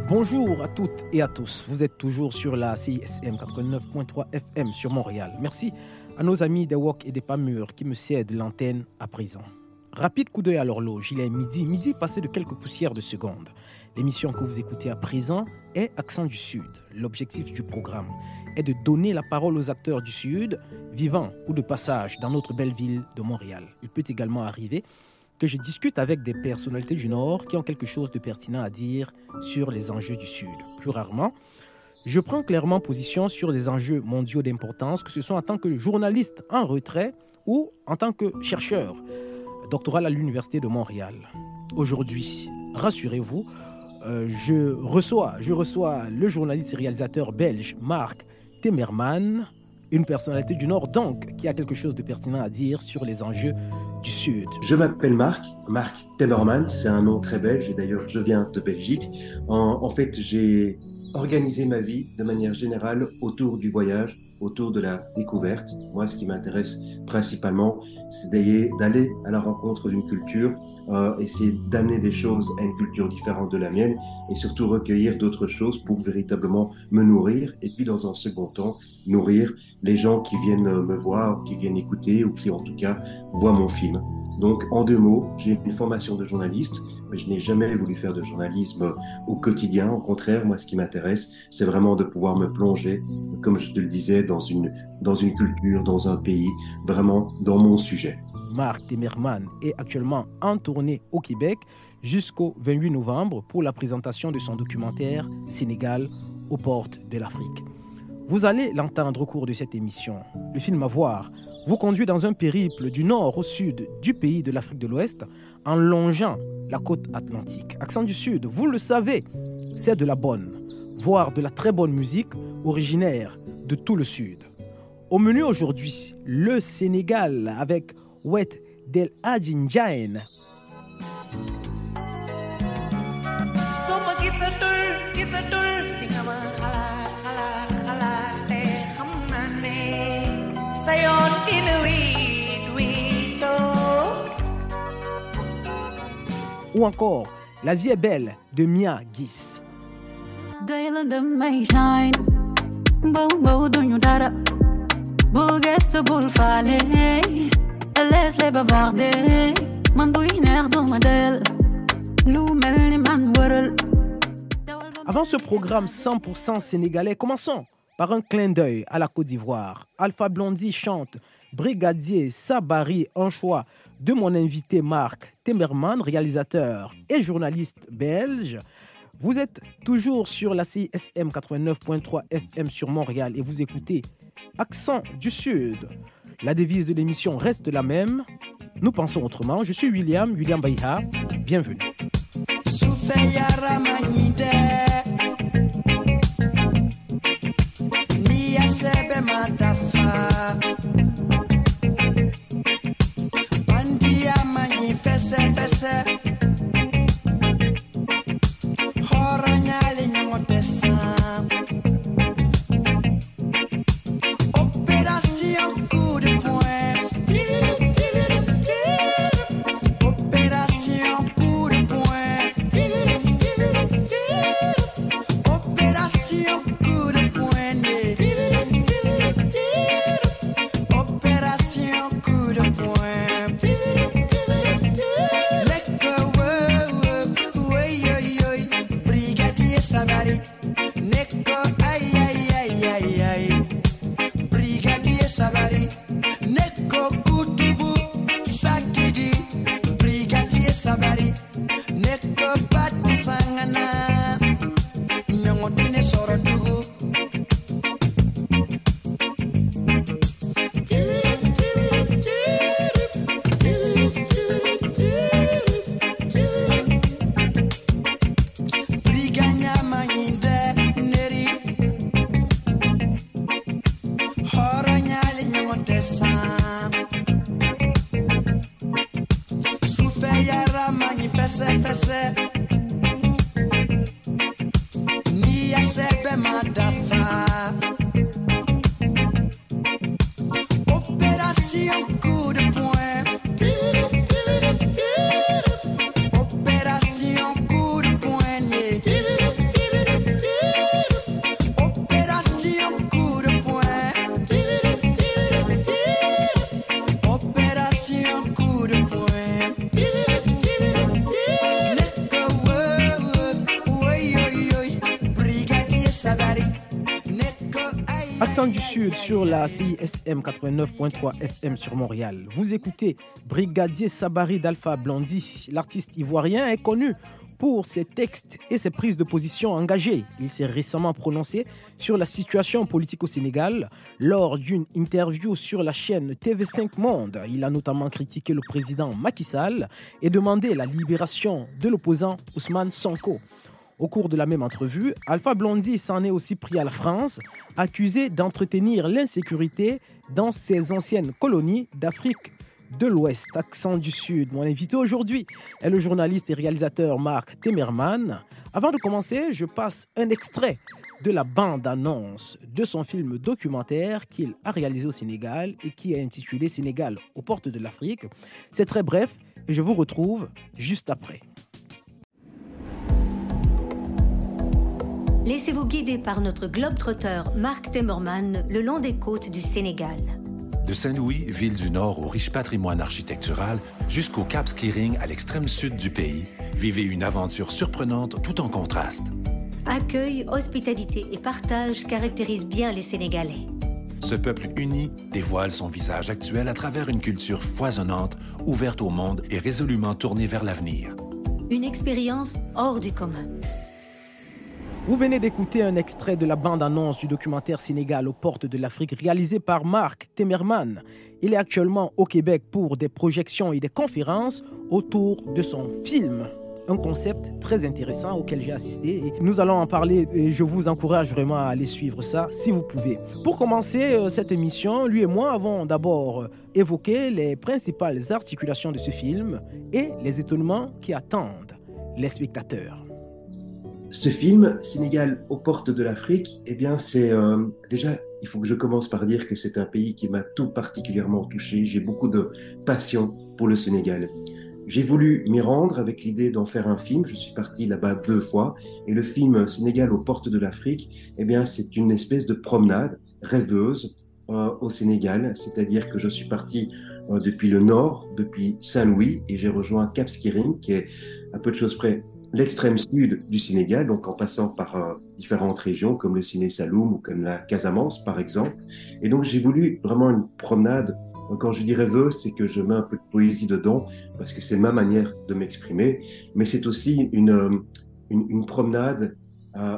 Bonjour à toutes et à tous. Vous êtes toujours sur la CISM 89.3 FM sur Montréal. Merci à nos amis des Wok et des Pamures qui me cèdent l'antenne à présent. Rapide coup d'œil à l'horloge, il est midi passé de quelques poussières de secondes. L'émission que vous écoutez à présent est Accent du Sud. L'objectif du programme est de donner la parole aux acteurs du Sud, vivant ou de passage dans notre belle ville de Montréal. Il peut également arriver que je discute avec des personnalités du Nord qui ont quelque chose de pertinent à dire sur les enjeux du Sud. Plus rarement, je prends clairement position sur des enjeux mondiaux d'importance, que ce soit en tant que journaliste en retrait ou en tant que chercheur doctoral à l'Université de Montréal. Aujourd'hui, rassurez-vous, je reçois le journaliste et réalisateur belge Mark Timmerman, une personnalité du Nord donc, qui a quelque chose de pertinent à dire sur les enjeux du Sud. Je m'appelle Mark Timmerman, c'est un nom très belge et d'ailleurs je viens de Belgique. En fait, j'ai organisé ma vie de manière générale autour du voyage, autour de la découverte. Moi, ce qui m'intéresse principalement, c'est d'aller à la rencontre d'une culture, essayer d'amener des choses à une culture différente de la mienne et surtout recueillir d'autres choses pour véritablement me nourrir et puis dans un second temps, nourrir les gens qui viennent me voir, qui viennent écouter ou qui en tout cas voient mon film. Donc, en deux mots, j'ai une formation de journaliste, mais je n'ai jamais voulu faire de journalisme au quotidien. Au contraire, moi, ce qui m'intéresse, c'est vraiment de pouvoir me plonger, comme je te le disais, dans une culture, dans un pays, vraiment dans mon sujet. Mark Timmerman est actuellement en tournée au Québec jusqu'au 28 novembre pour la présentation de son documentaire « Sénégal aux portes de l'Afrique ». Vous allez l'entendre au cours de cette émission. Le film à voir vous conduit dans un périple du nord au sud du pays de l'Afrique de l'Ouest en longeant la côte atlantique. Accent du Sud, vous le savez, c'est de la bonne, voire de la très bonne musique originaire de tout le Sud. Au menu aujourd'hui, le Sénégal avec Wet Del Hadji Ndiaye. Ou encore La vie est belle de Mia Guis. Avant ce programme 100% sénégalais, commençons par un clin d'œil à la Côte d'Ivoire. Alpha Blondy chante Brigadier Sabari, un choix de mon invité Mark Timmerman, réalisateur et journaliste belge. Vous êtes toujours sur la CISM 89.3 FM sur Montréal et vous écoutez Accent du Sud. La devise de l'émission reste la même. Nous pensons autrement. Je suis William Baïha. Bienvenue. Fese Horanyali nyotesa Opération coup de poing Opération coup de poing Opération coup de poignet Opération coup de poing Sabari, Neko, ay, ay, ay, ay, ay. Brigadier Sabari, Neko Kutubu, Sakiji, Brigadier Sabari, Neko Pati Sangana, Nyongotine Sorotugu. Fese Ni ya sebe madafa Opération coup de poing Opération coup de poignet Accent du Sud sur la CISM 89.3 FM sur Montréal. Vous écoutez Brigadier Sabari d'Alpha Blondy. L'artiste ivoirien est connu pour ses textes et ses prises de position engagées. Il s'est récemment prononcé sur la situation politique au Sénégal lors d'une interview sur la chaîne TV5 Monde. Il a notamment critiqué le président Macky Sall et demandé la libération de l'opposant Ousmane Sonko. Au cours de la même entrevue, Alpha Blondy s'en est aussi pris à la France, accusé d'entretenir l'insécurité dans ses anciennes colonies d'Afrique de l'Ouest. Accent du Sud. Mon invité aujourd'hui est le journaliste et réalisateur Mark Temerman. Avant de commencer, je passe un extrait de la bande-annonce de son film documentaire qu'il a réalisé au Sénégal et qui est intitulé Sénégal aux portes de l'Afrique. C'est très bref et je vous retrouve juste après. Laissez-vous guider par notre globe-trotteur Mark Temerman le long des côtes du Sénégal. De Saint-Louis, ville du Nord au riche patrimoine architectural, jusqu'au Cap Skiring à l'extrême sud du pays, vivez une aventure surprenante tout en contraste. Accueil, hospitalité et partage caractérisent bien les Sénégalais. Ce peuple uni dévoile son visage actuel à travers une culture foisonnante, ouverte au monde et résolument tournée vers l'avenir. Une expérience hors du commun. Vous venez d'écouter un extrait de la bande-annonce du documentaire Sénégal aux portes de l'Afrique réalisé par Mark Temerman. Il est actuellement au Québec pour des projections et des conférences autour de son film. Un concept très intéressant auquel j'ai assisté et nous allons en parler et je vous encourage vraiment à aller suivre ça si vous pouvez. Pour commencer cette émission, lui et moi avons d'abord évoqué les principales articulations de ce film et les étonnements qui attendent les spectateurs. Ce film, Sénégal aux portes de l'Afrique, eh bien, c'est déjà, il faut que je commence par dire que c'est un pays qui m'a tout particulièrement touché. J'ai beaucoup de passion pour le Sénégal. J'ai voulu m'y rendre avec l'idée d'en faire un film. Je suis parti là-bas 2 fois. Et le film Sénégal aux portes de l'Afrique, eh bien, c'est une espèce de promenade rêveuse au Sénégal. C'est-à-dire que je suis parti depuis le nord, depuis Saint-Louis, et j'ai rejoint Cap Skiring, qui est à peu de choses près l'extrême sud du Sénégal, donc en passant par différentes régions comme le Siné Saloum ou comme la Casamance par exemple. Et donc j'ai voulu vraiment une promenade. Quand je dis rêveuse, c'est que je mets un peu de poésie dedans parce que c'est ma manière de m'exprimer, mais c'est aussi une promenade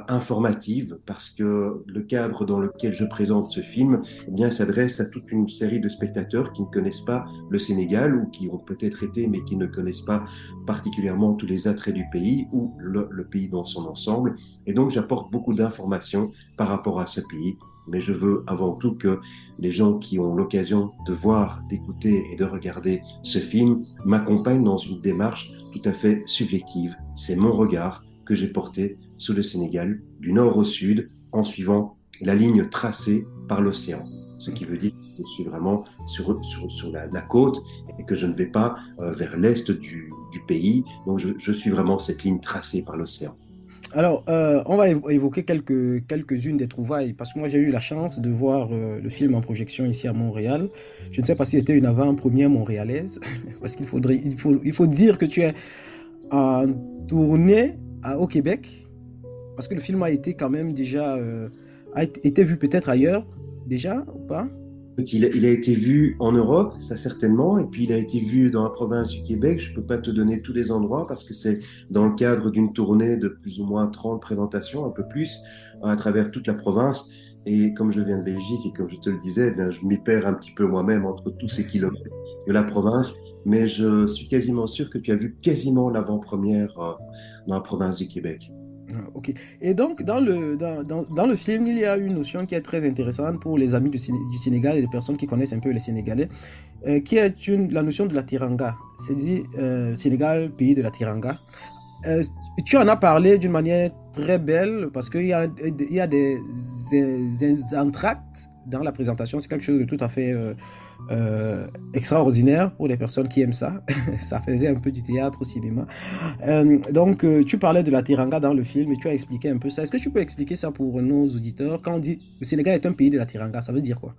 informative parce que le cadre dans lequel je présente ce film eh bien, s'adresse à toute une série de spectateurs qui ne connaissent pas le Sénégal ou qui ont peut-être été mais qui ne connaissent pas particulièrement tous les attraits du pays ou le pays dans son ensemble. Et donc j'apporte beaucoup d'informations par rapport à ce pays. Mais je veux avant tout que les gens qui ont l'occasion de voir, d'écouter et de regarder ce film m'accompagnent dans une démarche tout à fait subjective. C'est mon regard que j'ai porté sur le Sénégal, du nord au sud, en suivant la ligne tracée par l'océan. Ce qui veut dire que je suis vraiment sur la côte et que je ne vais pas vers l'est du pays. Donc je suis vraiment cette ligne tracée par l'océan. Alors, on va évoquer quelques-unes des trouvailles, parce que moi j'ai eu la chance de voir le film en projection ici à Montréal. Je ne sais pas si c'était une avant-première montréalaise, parce qu'il faut dire que tu es en tournée au Québec, parce que le film a été quand même déjà a été vu peut-être ailleurs déjà ou pas? Il a été vu en Europe, ça certainement, et puis il a été vu dans la province du Québec. Je ne peux pas te donner tous les endroits parce que c'est dans le cadre d'une tournée de plus ou moins 30 présentations, un peu plus, à travers toute la province. Et comme je viens de Belgique et comme je te le disais, eh bien, je m'y perds un petit peu moi-même entre tous ces kilomètres de la province. Mais je suis quasiment sûr que tu as vu quasiment l'avant-première dans la province du Québec. Ok. Et donc, dans le film, il y a une notion qui est très intéressante pour les amis du Sénégal et les personnes qui connaissent un peu les Sénégalais, qui est la notion de la Teranga. C'est-à-dire Sénégal, pays de la Teranga. Tu en as parlé d'une manière très belle parce qu'il y a des entractes dans la présentation. C'est quelque chose de tout à fait extraordinaire pour les personnes qui aiment ça. Ça faisait un peu du théâtre au cinéma. Donc, tu parlais de la Teranga dans le film et tu as expliqué un peu ça. Est-ce que tu peux expliquer ça pour nos auditeurs? Quand on dit le Sénégal est un pays de la Teranga, ça veut dire quoi?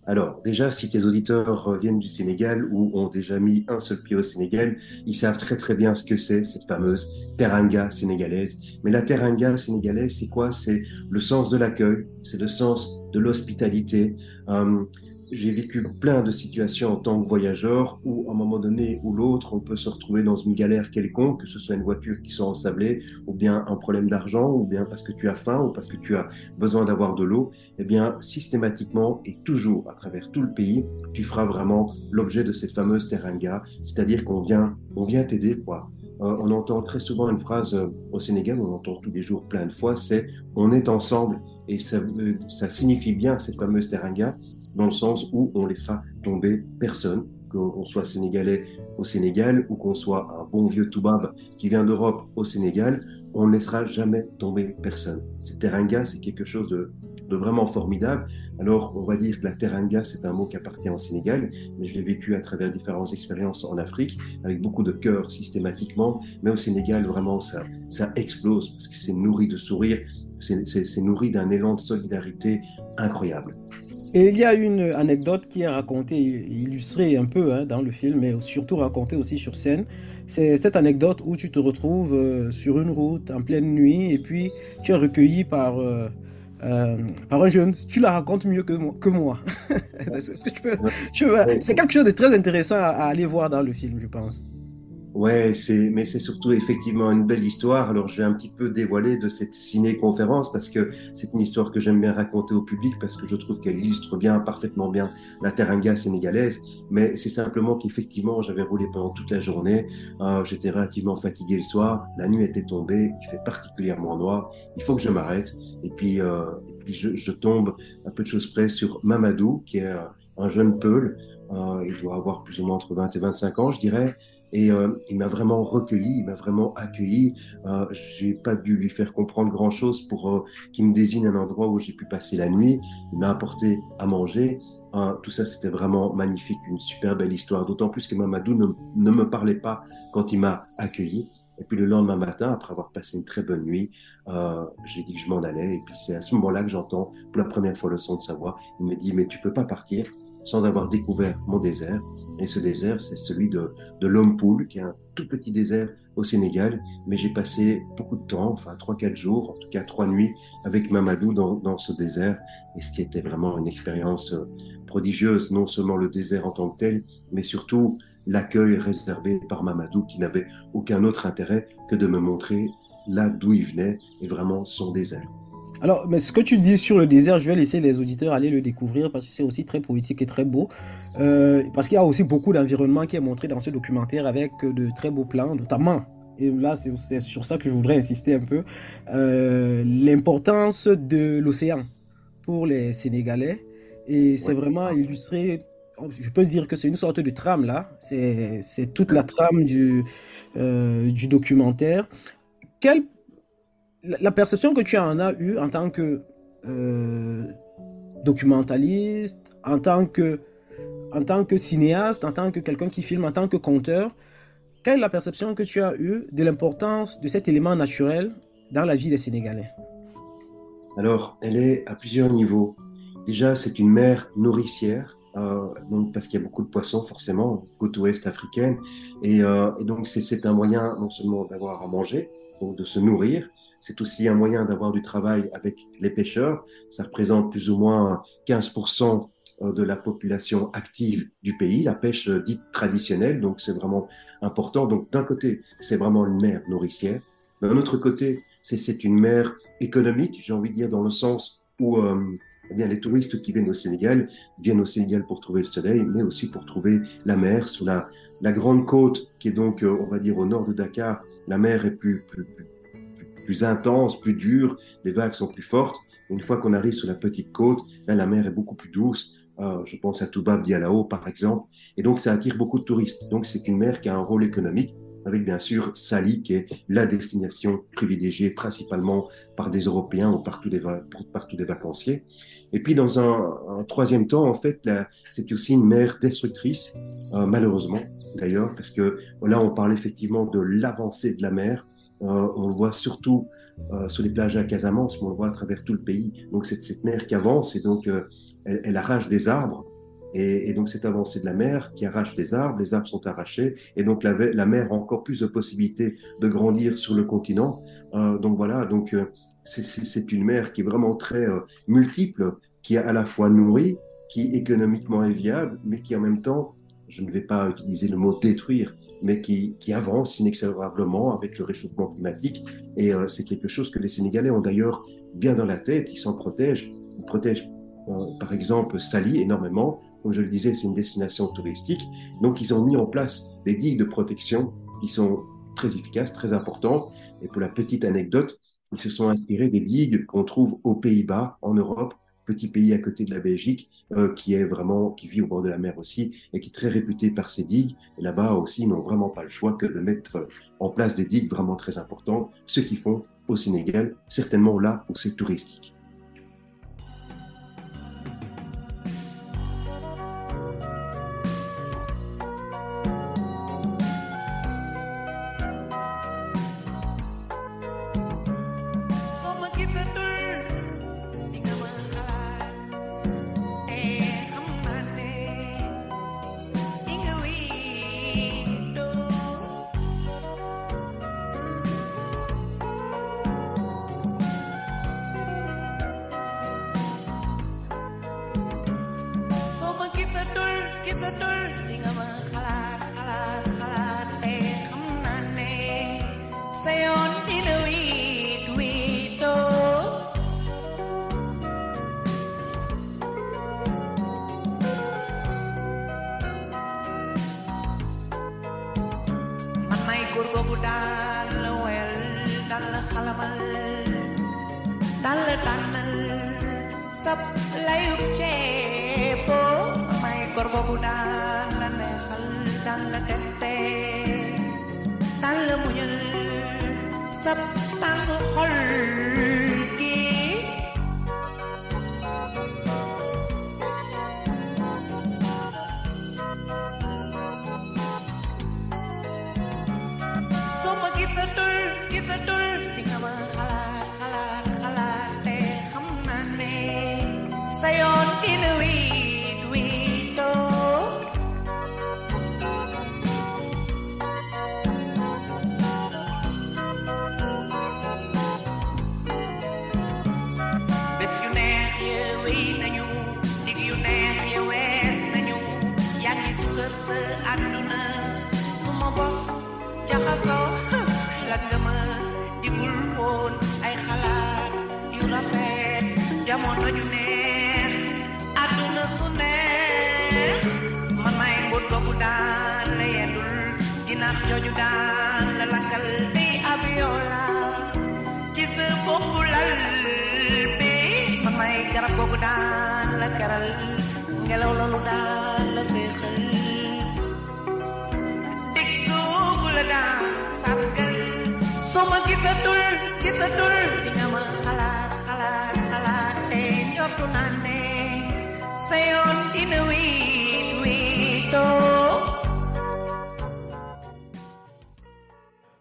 Alors, déjà, si tes auditeurs viennent du Sénégal ou ont déjà mis un seul pied au Sénégal, ils savent très très bien ce que c'est, cette fameuse teranga sénégalaise. Mais la teranga sénégalaise, c'est quoi? C'est le sens de l'accueil, c'est le sens de l'hospitalité. Euh, j'ai vécu plein de situations en tant que voyageur où, à un moment donné ou l'autre, on peut se retrouver dans une galère quelconque, que ce soit une voiture qui soit ensablée, ou bien un problème d'argent, ou bien parce que tu as faim, ou parce que tu as besoin d'avoir de l'eau. Eh bien, systématiquement et toujours à travers tout le pays, tu feras vraiment l'objet de cette fameuse teranga, c'est-à-dire on vient t'aider, quoi. On entend très souvent une phrase au Sénégal, on entend tous les jours plein de fois, c'est on est ensemble. Et ça signifie bien cette fameuse teranga, dans le sens où on laissera tomber personne, qu'on soit sénégalais au Sénégal ou qu'on soit un bon vieux toubab qui vient d'Europe au Sénégal, on ne laissera jamais tomber personne. Cette teranga, c'est quelque chose de vraiment formidable. Alors, on va dire que la teranga, c'est un mot qui appartient au Sénégal, mais je l'ai vécu à travers différentes expériences en Afrique, avec beaucoup de cœur systématiquement, mais au Sénégal, vraiment, ça explose, parce que c'est nourri de sourires, c'est nourri d'un élan de solidarité incroyable. Et il y a une anecdote qui est racontée, illustrée un peu hein, dans le film, mais surtout racontée aussi sur scène. C'est cette anecdote où tu te retrouves sur une route en pleine nuit et puis tu es recueilli par un jeune. Tu la racontes mieux que moi. Est-ce que c'est quelque chose de très intéressant à aller voir dans le film, je pense. Ouais, mais c'est surtout effectivement une belle histoire. Alors, je vais un petit peu dévoiler de cette ciné-conférence parce que c'est une histoire que j'aime bien raconter au public parce que je trouve qu'elle illustre bien, parfaitement bien la teranga sénégalaise. Mais c'est simplement qu'effectivement, j'avais roulé pendant toute la journée. J'étais relativement fatigué le soir. La nuit était tombée. Il fait particulièrement noir. Il faut que je m'arrête. Et puis je tombe un peu de choses près sur Mamadou, qui est un jeune peul. Il doit avoir plus ou moins entre 20 et 25 ans, je dirais. Et il m'a vraiment recueilli, il m'a vraiment accueilli. J'ai pas dû lui faire comprendre grand-chose pour qu'il me désigne un endroit où j'ai pu passer la nuit. Il m'a apporté à manger. Tout ça, c'était vraiment magnifique, une super belle histoire. D'autant plus que Mamadou ne me parlait pas quand il m'a accueilli. Et puis le lendemain matin, après avoir passé une très bonne nuit, j'ai dit que je m'en allais. Et puis c'est à ce moment-là que j'entends pour la première fois le son de sa voix. Il me dit, mais tu peux pas partir sans avoir découvert mon désert. Et ce désert, c'est celui de Lompoul, qui est un tout petit désert au Sénégal. Mais j'ai passé beaucoup de temps, enfin 3-4 jours, en tout cas 3 nuits, avec Mamadou dans ce désert. Et ce qui était vraiment une expérience prodigieuse, non seulement le désert en tant que tel, mais surtout l'accueil réservé par Mamadou, qui n'avait aucun autre intérêt que de me montrer là d'où il venait et vraiment son désert. Alors, mais ce que tu dis sur le désert, je vais laisser les auditeurs aller le découvrir parce que c'est aussi très poétique et très beau. Parce qu'il y a aussi beaucoup d'environnement qui est montré dans ce documentaire avec de très beaux plans, notamment, et là c'est sur ça que je voudrais insister un peu, l'importance de l'océan pour les Sénégalais. Et c'est Ouais. vraiment illustré, je peux dire que c'est une sorte de trame là, c'est toute la trame du documentaire. Quelle la perception que tu en as eue en tant que euh, documentaliste, en tant que cinéaste, en tant que quelqu'un qui filme, en tant que conteur, quelle est la perception que tu as eue de l'importance de cet élément naturel dans la vie des Sénégalais? Alors, elle est à plusieurs niveaux. Déjà, c'est une mer nourricière, donc parce qu'il y a beaucoup de poissons, forcément, côte ouest africaine. Et donc, c'est un moyen non seulement d'avoir à manger, donc de se nourrir, c'est aussi un moyen d'avoir du travail avec les pêcheurs. Ça représente plus ou moins 15% de la population active du pays, la pêche dite traditionnelle, donc c'est vraiment important. Donc, d'un côté, c'est vraiment une mer nourricière. D'un autre côté, c'est une mer économique, j'ai envie de dire, dans le sens où eh bien, les touristes qui viennent au Sénégal pour trouver le soleil, mais aussi pour trouver la mer sur la grande côte qui est donc, on va dire, au nord de Dakar. La mer est plus intense, plus dure, les vagues sont plus fortes. Une fois qu'on arrive sur la petite côte, là, la mer est beaucoup plus douce. Je pense à Toubab Dialao, par exemple. Et donc, ça attire beaucoup de touristes. Donc, c'est une mer qui a un rôle économique, avec bien sûr Sali, qui est la destination privilégiée principalement par des Européens ou par tous des vacanciers. Et puis, dans un troisième temps, en fait, c'est aussi une mer destructrice, malheureusement, d'ailleurs, parce que là, on parle effectivement de l'avancée de la mer. On le voit surtout sur les plages à Casamance, mais on le voit à travers tout le pays. Donc, c'est cette mer qui avance et donc elle arrache des arbres Et donc cette avancée de la mer qui arrache les arbres sont arrachés, et donc la mer a encore plus de possibilités de grandir sur le continent. Donc voilà, donc c'est une mer qui est vraiment très multiple, qui à la fois nourrit, qui économiquement est viable, mais qui en même temps, je ne vais pas utiliser le mot détruire, mais qui avance inexorablement avec le réchauffement climatique. Et c'est quelque chose que les Sénégalais ont d'ailleurs bien dans la tête, ils s'en protègent. Ils protègent par exemple Sali énormément. Comme je le disais, c'est une destination touristique. Donc ils ont mis en place des digues de protection qui sont très efficaces, très importantes. Et pour la petite anecdote, ils se sont inspirés des digues qu'on trouve aux Pays-Bas, en Europe, petit pays à côté de la Belgique, qui vit au bord de la mer aussi, et qui est très réputé par ses digues. Et là-bas aussi, ils n'ont vraiment pas le choix que de mettre en place des digues vraiment très importantes, ce qu'ils font au Sénégal, certainement là où c'est touristique.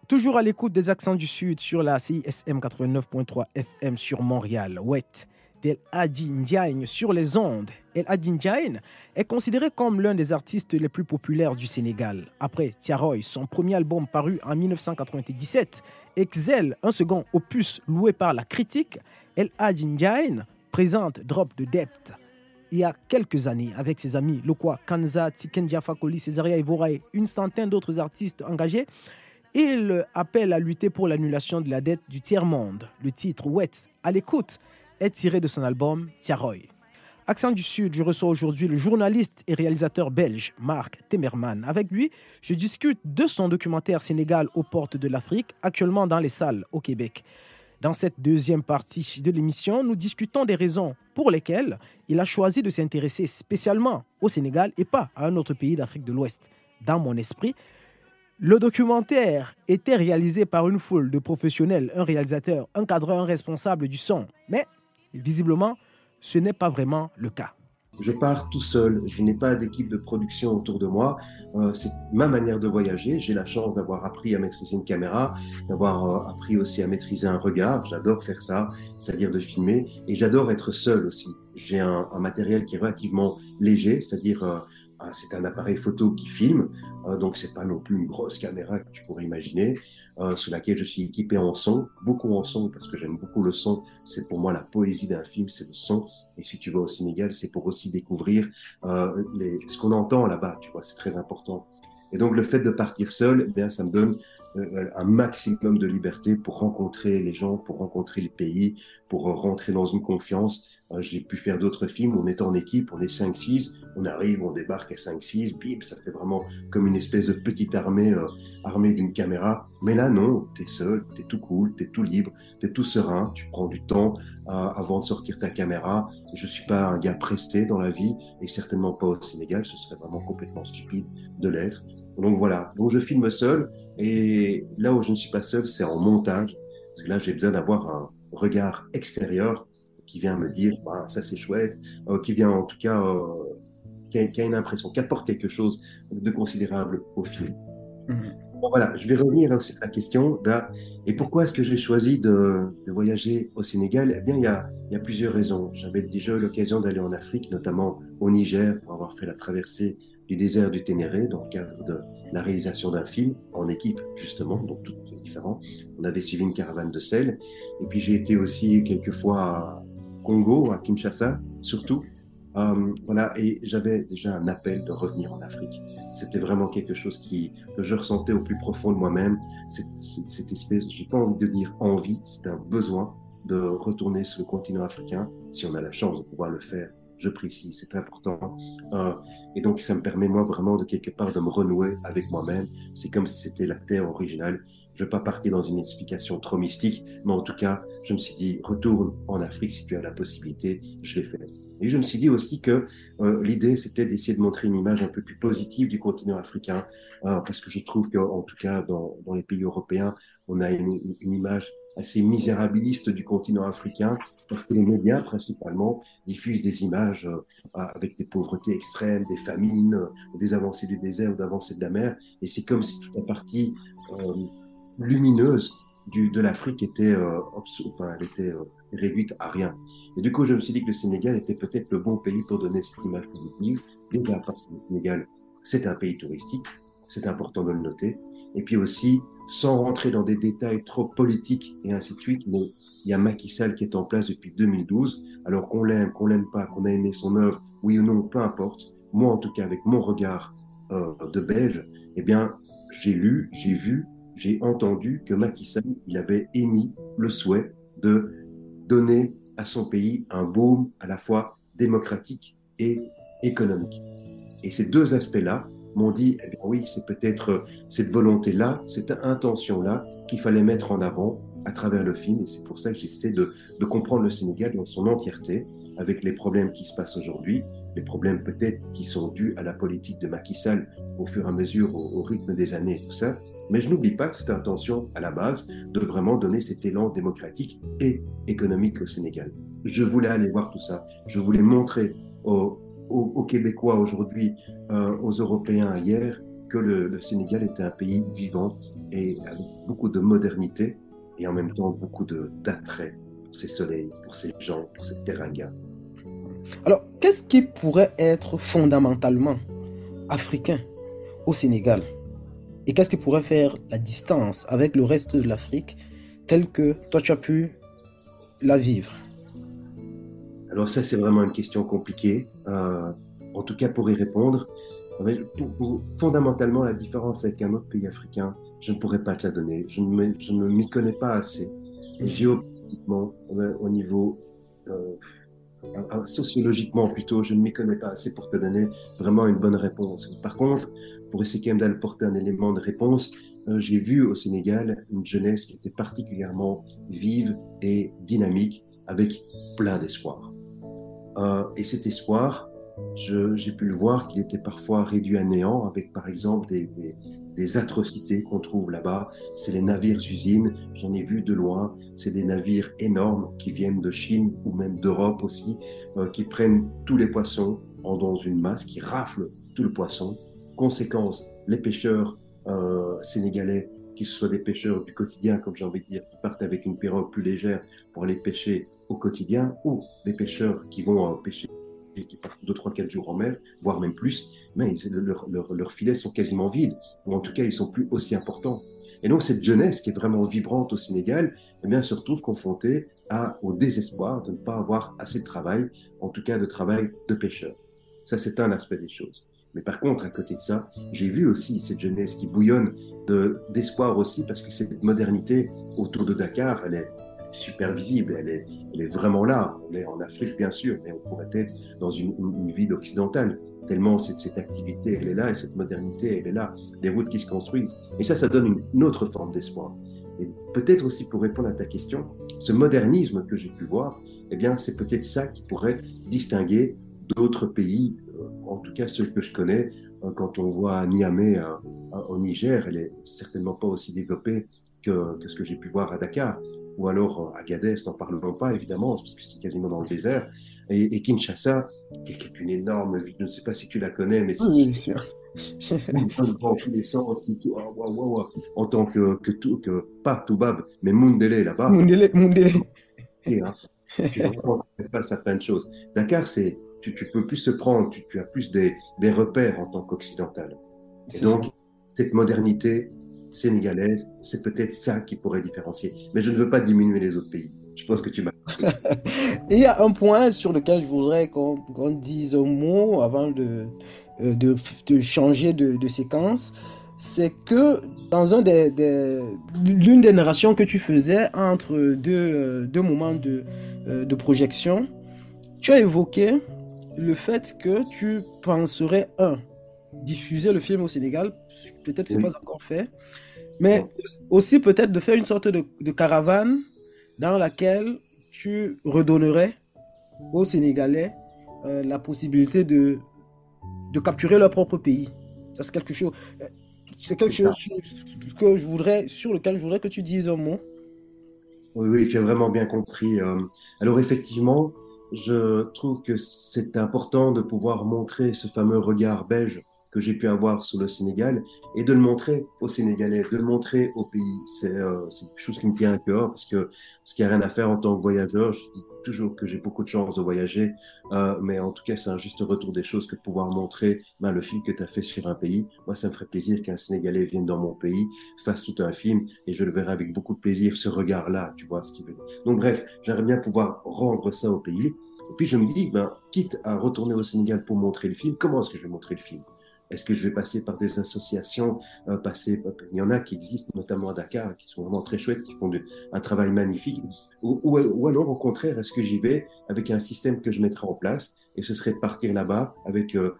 Toujours à l'écoute des accents du Sud sur la CISM 89.3 FM sur Montréal. Wet d'El Hadji Ndiaye sur les ondes. El Hadji Ndiaye est considéré comme l'un des artistes les plus populaires du Sénégal. Après Tiaroy, son premier album paru en 1997, Excel, un second opus loué par la critique, El Hadji Ndiaye présente Drop de Depth. Il y a quelques années, avec ses amis Lokwa, Kanza, Tiken Diafakoli, Césaria Evora et une centaine d'autres artistes engagés, il appelle à lutter pour l'annulation de la dette du tiers-monde. Le titre Wet, à l'écoute, est tiré de son album Tiaroy. Accent du Sud, je reçois aujourd'hui le journaliste et réalisateur belge Mark Temerman. Avec lui, je discute de son documentaire Sénégal aux portes de l'Afrique, actuellement dans les salles au Québec. Dans cette deuxième partie de l'émission, nous discutons des raisons pour lesquelles il a choisi de s'intéresser spécialement au Sénégal et pas à un autre pays d'Afrique de l'Ouest. Dans mon esprit, le documentaire était réalisé par une foule de professionnels, un réalisateur, un cadreur, un responsable du son. Mais, visiblement, ce n'est pas vraiment le cas. Je pars tout seul, je n'ai pas d'équipe de production autour de moi, c'est ma manière de voyager. J'ai la chance d'avoir appris à maîtriser une caméra, d'avoir appris aussi à maîtriser un regard. J'adore faire ça, c'est-à-dire de filmer, et j'adore être seul aussi. j'ai un matériel qui est relativement léger, c'est-à-dire c'est un appareil photo qui filme, donc c'est pas non plus une grosse caméra que tu pourrais imaginer, sous laquelle je suis équipé en son, beaucoup en son parce que j'aime beaucoup le son. C'est pour moi la poésie d'un film, c'est le son. Et si tu vas au Sénégal, c'est pour aussi découvrir ce qu'on entend là-bas, tu vois, c'est très important. Et donc le fait de partir seul, eh bien, ça me donne un maximum de liberté pour rencontrer les gens, pour rencontrer le pays, pour rentrer dans une confiance. J'ai pu faire d'autres films, on est en équipe, on est 5-6, on arrive, on débarque à 5-6, bim, ça fait vraiment comme une espèce de petite armée, armée d'une caméra. Mais là, non, t'es seul, t'es tout cool, t'es tout libre, t'es tout serein, tu prends du temps avant de sortir ta caméra. Je suis pas un gars pressé dans la vie, et certainement pas au Sénégal, ce serait vraiment complètement stupide de l'être. Donc voilà, donc je filme seul, et là où je ne suis pas seul, c'est en montage, parce que là j'ai besoin d'avoir un regard extérieur qui vient me dire, bah, ça c'est chouette, qui vient en tout cas, qui a une impression, qui apporte quelque chose de considérable au film. Bon, voilà, je vais revenir à la question et pourquoi est-ce que j'ai choisi de voyager au Sénégal? Eh bien, il y a plusieurs raisons. J'avais déjà eu l'occasion d'aller en Afrique, notamment au Niger, pour avoir fait la traversée du désert du Ténéré dans le cadre de la réalisation d'un film en équipe, justement, donc tout est différent. On avait suivi une caravane de sel. Et puis, j'ai été aussi quelques fois à Congo, à Kinshasa, surtout. Voilà, et j'avais déjà un appel de revenir en Afrique. C'était vraiment quelque chose que je ressentais au plus profond de moi-même. Cette espèce, j'ai pas envie de dire envie, c'est un besoin de retourner sur le continent africain, si on a la chance de pouvoir le faire. Je précise, c'est important. Et donc, ça me permet, moi, vraiment, de quelque part, de me renouer avec moi-même. C'est comme si c'était la terre originale. Je ne vais pas partir dans une explication trop mystique, mais en tout cas, je me suis dit, retourne en Afrique si tu as la possibilité. Je l'ai fait. Et je me suis dit aussi que l'idée, c'était d'essayer de montrer une image un peu plus positive du continent africain, parce que je trouve qu'en tout cas, dans les pays européens, on a une image assez misérabiliste du continent africain, parce que les médias, principalement, diffusent des images avec des pauvretés extrêmes, des famines, des avancées du désert ou d'avancées de la mer, et c'est comme si toute la partie lumineuse de l'Afrique était, elle était réduite à rien. Et du coup, je me suis dit que le Sénégal était peut-être le bon pays pour donner cette image positive. Déjà parce que le Sénégal, c'est un pays touristique, c'est important de le noter. Et puis aussi, sans rentrer dans des détails trop politiques et ainsi de suite, mais il y a Macky Sall qui est en place depuis 2012. Alors qu'on l'aime pas, qu'on a aimé son œuvre, oui ou non, peu importe. Moi, en tout cas, avec mon regard de Belge, eh bien, j'ai lu, j'ai vu, j'ai entendu que Macky Sall, il avait émis le souhait de donner à son pays un boom à la fois démocratique et économique. Et ces deux aspects-là m'ont dit, eh bien oui, c'est peut-être cette volonté-là, cette intention-là qu'il fallait mettre en avant à travers le film. Et c'est pour ça que j'essaie de comprendre le Sénégal dans son entièreté, avec les problèmes qui se passent aujourd'hui, les problèmes peut-être qui sont dus à la politique de Macky Sall au fur et à mesure, au rythme des années et tout ça. Mais je n'oublie pas que cette intention, à la base, de vraiment donner cet élan démocratique et économique au Sénégal. Je voulais aller voir tout ça. Je voulais montrer aux Québécois aujourd'hui, aux Européens hier, que le Sénégal était un pays vivant et avec beaucoup de modernité et en même temps beaucoup d'attrait pour ses soleils, pour ses gens, pour ses teranga. Alors, qu'est-ce qui pourrait être fondamentalement africain au Sénégal? Et qu'est-ce qui pourrait faire la distance avec le reste de l'Afrique telle que toi tu as pu la vivre? Alors ça, c'est vraiment une question compliquée. En tout cas, pour y répondre, fondamentalement, la différence avec un autre pays africain, je ne pourrais pas te la donner. Je ne m'y connais pas assez. Géopolitiquement, au niveau... sociologiquement plutôt, je ne m'y connais pas assez pour te donner vraiment une bonne réponse. Par contre, pour essayer quand même d'apporter un élément de réponse, j'ai vu au Sénégal une jeunesse qui était particulièrement vive et dynamique, avec plein d'espoir. Et cet espoir, j'ai pu le voir qu'il était parfois réduit à néant, avec par exemple des atrocités qu'on trouve là-bas. C'est les navires-usines, j'en ai vu de loin, c'est des navires énormes qui viennent de Chine ou même d'Europe aussi, qui prennent tous les poissons dans une masse, qui raflent tout le poisson. Conséquence, les pêcheurs sénégalais que ce soit des pêcheurs du quotidien, comme j'ai envie de dire, qui partent avec une pirogue plus légère pour aller pêcher au quotidien, ou des pêcheurs qui vont pêcher et qui partent 2, 3, 4 jours en mer, voire même plus, mais leurs filets sont quasiment vides, ou en tout cas, ils sont plus aussi importants. Et donc, cette jeunesse qui est vraiment vibrante au Sénégal, eh bien, se retrouve confrontée au désespoir de ne pas avoir assez de travail, en tout cas de travail de pêcheur. Ça, c'est un aspect des choses. Mais par contre, à côté de ça, j'ai vu aussi cette jeunesse qui bouillonne d'espoir aussi, parce que cette modernité autour de Dakar, elle est super visible, elle est vraiment là. On est en Afrique, bien sûr, mais on pourrait être dans une ville occidentale, tellement cette activité, elle est là, et cette modernité, elle est là, les routes qui se construisent. Et ça donne une autre forme d'espoir. Et peut-être aussi pour répondre à ta question, ce modernisme que j'ai pu voir, eh bien, c'est peut-être ça qui pourrait distinguer d'autres pays, en tout cas ceux que je connais. Quand on voit Niamey au Niger, elle est certainement pas aussi développée que ce que j'ai pu voir à Dakar, ou alors à Agadez, n'en parlons pas évidemment, parce que c'est quasiment dans le désert, et Kinshasa, qui est une énorme ville, je ne sais pas si tu la connais, mais c'est Oui, bien sûr. dans tous les sens, en tant que pas Toubab, mais Mundele là-bas, Mundele, Mundele. et, hein, tu vraiment fais face à plein de choses. Dakar, tu peux plus se prendre, tu as plus des repères en tant qu'occidental. Et donc, cette modernité sénégalaise, c'est peut-être ça qui pourrait différencier. Mais je ne veux pas diminuer les autres pays. Je pense que tu m'as compris. Et il y a un point sur lequel je voudrais qu'on dise un mot avant de changer de séquence. C'est que dans l'une des narrations que tu faisais entre deux moments de projection, tu as évoqué le fait que tu penserais, diffuser le film au Sénégal, peut-être c'est pas encore fait, mais aussi peut-être de faire une sorte de caravane dans laquelle tu redonnerais aux Sénégalais la possibilité de capturer leur propre pays. Ça, c'est quelque chose sur lequel je voudrais que tu dises un mot. Oui, tu as vraiment bien compris. Alors effectivement, je trouve que c'est important de pouvoir montrer ce fameux regard belge que j'ai pu avoir sur le Sénégal et de le montrer aux Sénégalais, de le montrer au pays. C'est quelque chose qui me tient à cœur parce qu'il n'y a rien à faire en tant que voyageur. Je dis toujours que j'ai beaucoup de chance de voyager, mais en tout cas, c'est un juste retour des choses que de pouvoir montrer le film que tu as fait sur un pays. Moi, ça me ferait plaisir qu'un Sénégalais vienne dans mon pays, fasse tout un film et je le verrai avec beaucoup de plaisir, ce regard-là, tu vois ce qu'il veut dire. Donc bref, j'aimerais bien pouvoir rendre ça au pays. Et puis je me dis, quitte à retourner au Sénégal pour montrer le film, comment est-ce que je vais montrer le film? Est-ce que je vais passer par des associations, il y en a qui existent, notamment à Dakar, qui sont vraiment très chouettes, qui font un travail magnifique, ou alors au contraire, est-ce que j'y vais avec un système que je mettrai en place, et ce serait de partir là-bas avec une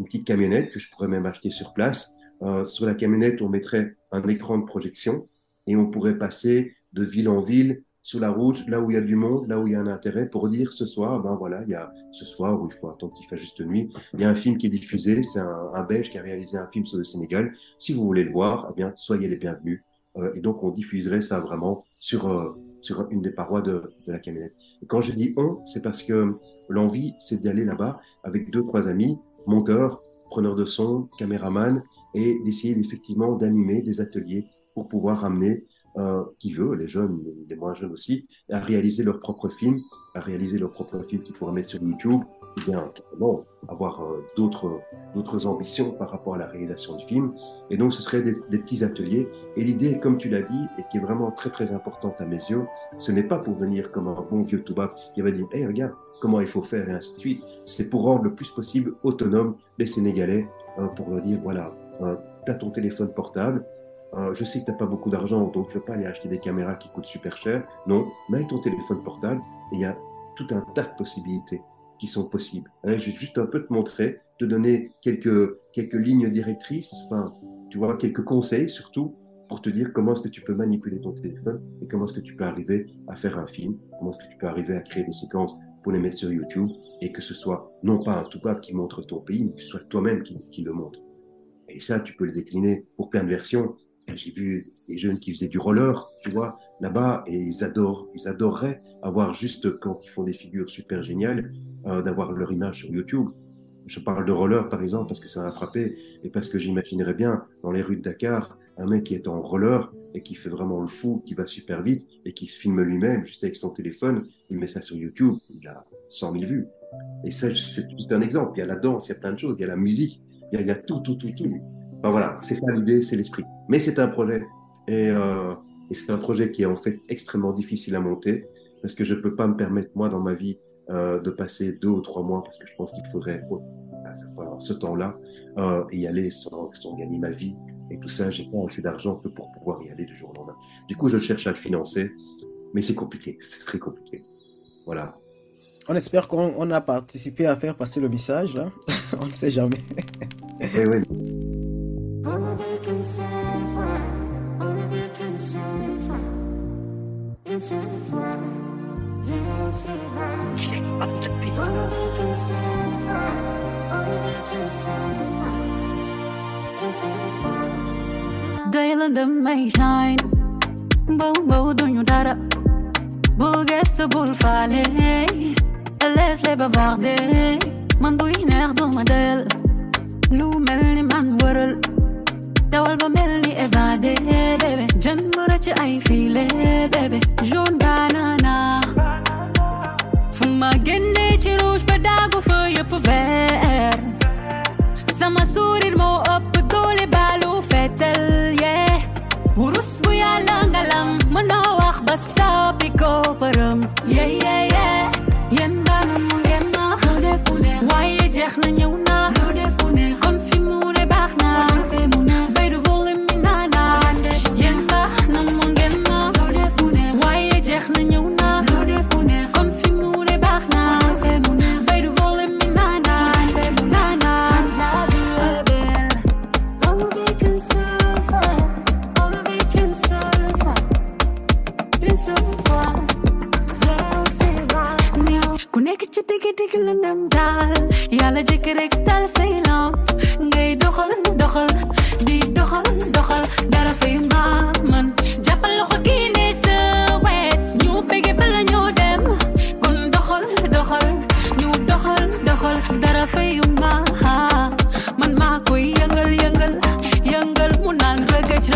petite camionnette que je pourrais même acheter sur place. Sur la camionnette, on mettrait un écran de projection, et on pourrait passer de ville en ville, sur la route, là où il y a du monde, là où il y a un intérêt, pour dire ce soir, il y a ce soir où il faut attendre qu'il fasse juste nuit, il y a un film qui est diffusé, c'est un Belge qui a réalisé un film sur le Sénégal. Si vous voulez le voir, eh bien, soyez les bienvenus. Et donc, on diffuserait ça vraiment sur une des parois de la camionnette. Et quand je dis on, c'est parce que l'envie, c'est d'aller là-bas avec 2, 3 amis, monteurs, preneurs de son, caméraman, et d'essayer effectivement d'animer des ateliers pour pouvoir amener qui veut, les jeunes, les moins jeunes aussi, à réaliser leur propre film, qu'ils pourraient mettre sur YouTube, ou bien carrément avoir d'autres ambitions par rapport à la réalisation du film. Et donc, ce serait des petits ateliers. Et l'idée, comme tu l'as dit, et qui est vraiment très, très importante à mes yeux, ce n'est pas pour venir comme un bon vieux toubab qui va dire « Hey, regarde comment il faut faire » et ainsi de suite. C'est pour rendre le plus possible autonome les Sénégalais, pour leur dire « Voilà, tu as ton téléphone portable, je sais que tu n'as pas beaucoup d'argent, donc tu ne vas pas aller acheter des caméras qui coûtent super cher. Non, mais avec ton téléphone portable, il y a tout un tas de possibilités qui sont possibles. Je vais juste un peu te montrer, te donner quelques lignes directrices, tu vois, quelques conseils surtout, pour te dire comment est-ce que tu peux manipuler ton téléphone et comment est-ce que tu peux arriver à faire un film, comment est-ce que tu peux arriver à créer des séquences pour les mettre sur YouTube et que ce soit non pas un toubab qui montre ton pays, mais que ce soit toi-même qui le montre. Et ça, tu peux le décliner pour plein de versions. J'ai vu des jeunes qui faisaient du roller, tu vois, là-bas, et ils adoreraient avoir juste, quand ils font des figures super géniales, d'avoir leur image sur YouTube. Je parle de roller, par exemple, parce que ça m'a frappé, et parce que j'imaginerais bien, dans les rues de Dakar, un mec qui est en roller, et qui fait vraiment le fou, qui va super vite et qui se filme lui-même juste avec son téléphone, il met ça sur YouTube, il a 100 000 vues. Et ça, c'est juste un exemple. Il y a la danse, il y a plein de choses, il y a la musique, il y a tout. Enfin voilà, c'est ça l'idée, c'est l'esprit. Mais c'est un projet. Et c'est un projet qui est en fait extrêmement difficile à monter parce que je ne peux pas me permettre, moi, dans ma vie, de passer 2 ou 3 mois parce que je pense qu'il faudrait ce temps-là et y aller sans gagner ma vie et tout ça. J'ai pas assez d'argent que pour pouvoir y aller du jour au lendemain. Du coup, je cherche à le financer, mais c'est compliqué, c'est très compliqué. Voilà. On espère qu'on a participé à faire passer le message, là. On ne sait jamais. Oui. Dayland may shine, bow dunyo dara, bul gestu bul fale, laisse-les bavarder, man buy neex du ma del, lu mel ni man wëral, dawal ba mel ni évadé, bébé, jën bu rëcc ay filé, bébé, jaune banana, fu ma génne ci rouge ba daagu fa yëpp vert, sama sourire moo ëpp doole balu fetel, yeah, wurus bu yàlla ngalam, mënoo wax ba soppi ko përëm, yeah, yen banam mu ngeen ma, waaye jeex na ñëw na, kon fi mu ne baax na, bay du volume mi naana, yen baax na mu ngeen ma, waaye jeex na ñëw na, kon fi mu ne baax na, bay du volume mi naana, la vie est belle, all we can survive, all we can survive, been survive, yeah, survive. Ku nekk ci digg la ndam daal, yàlla jëkk rek tal say lamp, ngay doxal di doxal, dara fay ma man, jàppal loxo génne sa wet, ñu bëgge bala ñoo dem, kon doxal, ñu doxal, dara fay ma, man maa koy yëngal, mu naan rëgëj,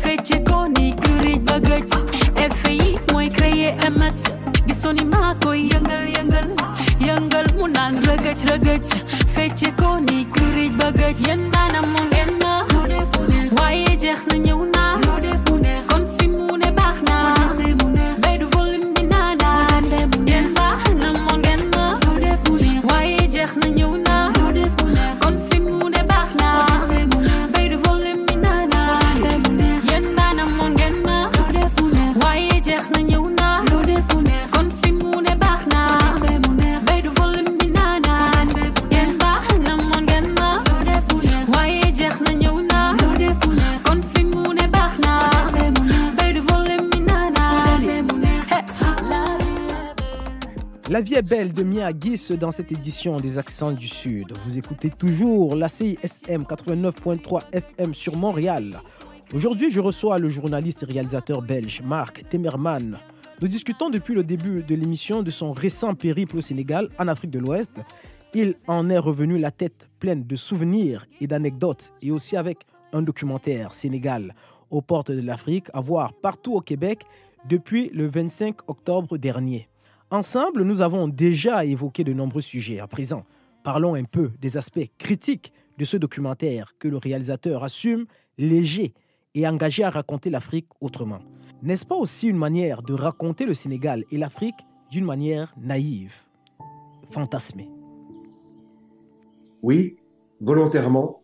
fecce ko ni kurij ba gëj, effet yi mooy créer émet, gisoo ni maa koy yëngal, mu naan rëgëj, fecce ko ni kurij ba gëj, yéen baanam mu ngeen ma, waaye jeex na ñëw na, kon fi mu ne baax na, bay du volume bi naana, yéen baax na mu ngeen ma, waaye jeex na ñëw na, kon fi mu ne baax na, bay du volume bi naana, yéen baanam mu ngeen ma, waaye jeex na ñëw na, kon fi mu ne baax na, bay du volume bi naana, yéen baax na mu ngeen ma, waaye jeex na ñëw na, kon fi mu ne baax na, bay du volume bi naana, La vie est belle de Mia Guis dans cette édition des Accents du Sud. Vous écoutez toujours la CISM 89.3 FM sur Montréal. Aujourd'hui, je reçois le journaliste et réalisateur belge Mark Temmerman. Nous discutons depuis le début de l'émission de son récent périple au Sénégal, en Afrique de l'Ouest. Il en est revenu la tête pleine de souvenirs et d'anecdotes, et aussi avec un documentaire Sénégal aux portes de l'Afrique à voir partout au Québec depuis le 25 octobre dernier. Ensemble, nous avons déjà évoqué de nombreux sujets. À présent, parlons un peu des aspects critiques de ce documentaire que le réalisateur assume léger et engagé à raconter l'Afrique autrement. N'est-ce pas aussi une manière de raconter le Sénégal et l'Afrique d'une manière naïve, fantasmée? Oui, volontairement,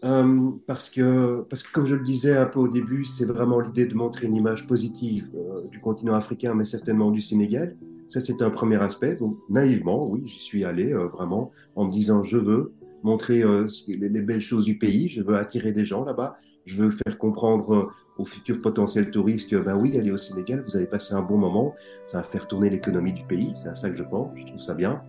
parce que comme je le disais un peu au début, c'est vraiment l'idée de montrer une image positive du continent africain, mais certainement du Sénégal. Ça, c'est un premier aspect. Donc, naïvement, oui, j'y suis allé vraiment en me disant, je veux montrer les belles choses du pays, je veux attirer des gens là-bas, je veux faire comprendre aux futurs potentiels touristes que, ben oui, allez au Sénégal, vous allez passer un bon moment, ça va faire tourner l'économie du pays, c'est à ça que je pense, je trouve ça bien.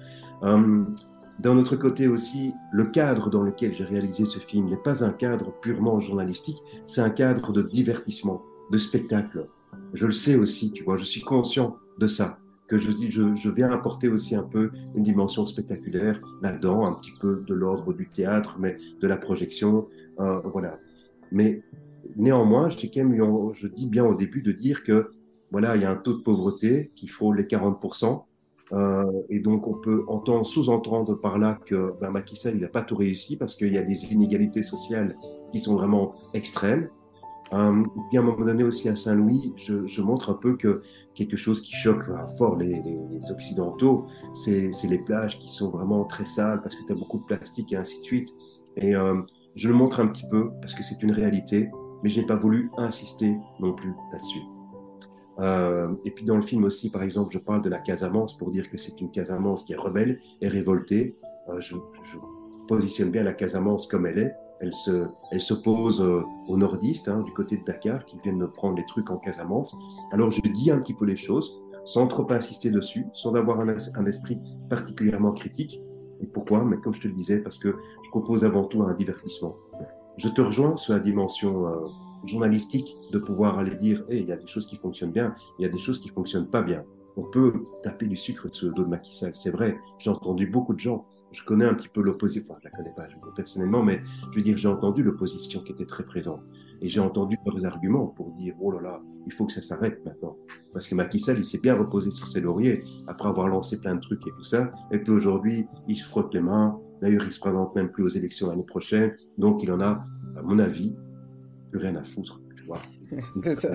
D'un autre côté aussi, le cadre dans lequel j'ai réalisé ce film n'est pas un cadre purement journalistique, c'est un cadre de divertissement, de spectacle. Je le sais aussi, tu vois, je suis conscient de ça, que je viens apporter aussi un peu une dimension spectaculaire là-dedans, un petit peu de l'ordre du théâtre, mais de la projection, voilà. Mais néanmoins, je dis bien au début de dire que voilà, il y a un taux de pauvreté qui frôle les 40%. Et donc, on peut sous-entendre par là que Macky Sall, il n'a pas tout réussi parce qu'il y a des inégalités sociales qui sont vraiment extrêmes. Puis à un moment donné aussi à Saint-Louis, je montre un peu que quelque chose qui choque fort les Occidentaux, c'est les plages qui sont vraiment très sales parce que tu as beaucoup de plastique et ainsi de suite. Et je le montre un petit peu parce que c'est une réalité, mais je n'ai pas voulu insister non plus là-dessus. Et puis dans le film aussi, par exemple, je parle de la Casamance pour dire que c'est une Casamance qui est rebelle et révoltée. Je positionne bien la Casamance comme elle est. Elle s'oppose aux nordistes du côté de Dakar qui viennent prendre les trucs en Casamance. Alors je dis un petit peu les choses sans trop insister dessus, sans avoir un esprit particulièrement critique. Et pourquoi? Mais comme je te le disais, parce que je propose avant tout un divertissement. Je te rejoins sur la dimension journalistique de pouvoir aller dire hey, il y a des choses qui fonctionnent bien, il y a des choses qui fonctionnent pas bien. On peut taper du sucre sur le dos de Macky Sall, c'est vrai. J'ai entendu beaucoup de gens. Je connais un petit peu l'opposition, enfin je la connais pas personnellement, mais je veux dire j'ai entendu l'opposition qui était très présente et j'ai entendu leurs arguments pour dire oh là là, il faut que ça s'arrête maintenant parce que Macky Sall il s'est bien reposé sur ses lauriers après avoir lancé plein de trucs et tout ça et puis aujourd'hui il se frotte les mains. D'ailleurs il se présente même plus aux élections l'année prochaine, donc il en a à mon avis plus rien à foutre, tu vois. C'est ça.